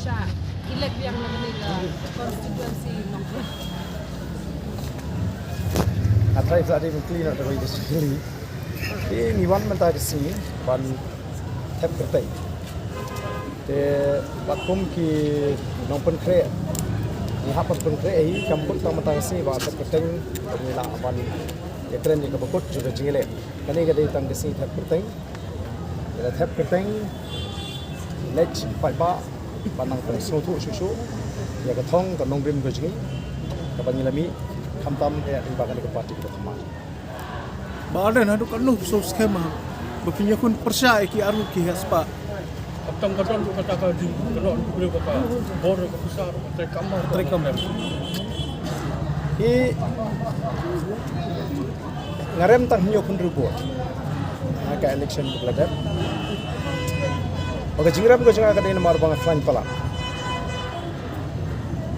Persya elek yang menila konstituensi Nongkrong. Atrai tadi mungkin ada bagi sekali. Ini wan mentari sini wan tap kertai. Te batum ki nongpen kre. Ni hapas pen kre hi kamput tang mentari sini wan tap kertai ni la wan ya keren ni kabukut juga jingile. Kani ga dei tang desi tap kertai. Ya tap kertai lech pai ba banang pen sotu susu. Ya ka thong ka nongrim ga jingi. Ka bangilami kamtam ya imbagan ke parti kita sama. Badan hadu kanu so skema. Bakinya kun Persya ki aru ki haspa. Atang kadang tu kata kaji, kalau aku boleh kata bor ke besar, Trekam. I ngarem tang hinyo pun rubuh. Agak election berladat. Maka jingram ko jangan kadai nomor banget flan pala.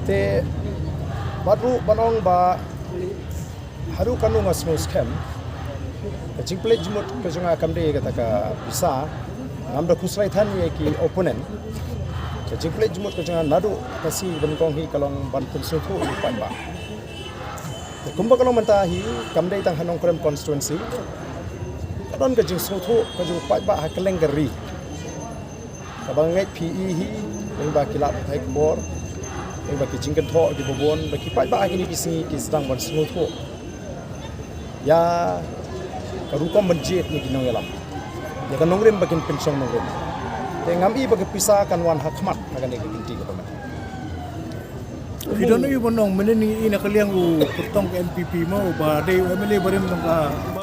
Te baru banong ba haru kanu ngasmo scam. Jingple jimut ko jangan kamde kata ka bisa. Namda kusrai than ye ki opponent. Jingple jimut ko jangan nadu kasi bengkong hi kalong ban pun suku pan ba. Kumba kalong mentahi kamde tang hanong krem constituency. Kadon ka jing suku ka ju pat ba hakeleng geri. Kabangai PE hi ling ba kilat thai bor. Ling ba ki jingkan tho di bobon ba ki pat ba agini bisi ki sedang ban suku. Ya karukom banjit ni ginong yalam. Ya kan nongrim bakin pensong nongrim. Te ngami bagi pisah kan wan hakmat akan ni ginti ko pa. Hidono yu bonong meneni ina kaliang u potong ke MPP mo ba dei MLA barim tong ka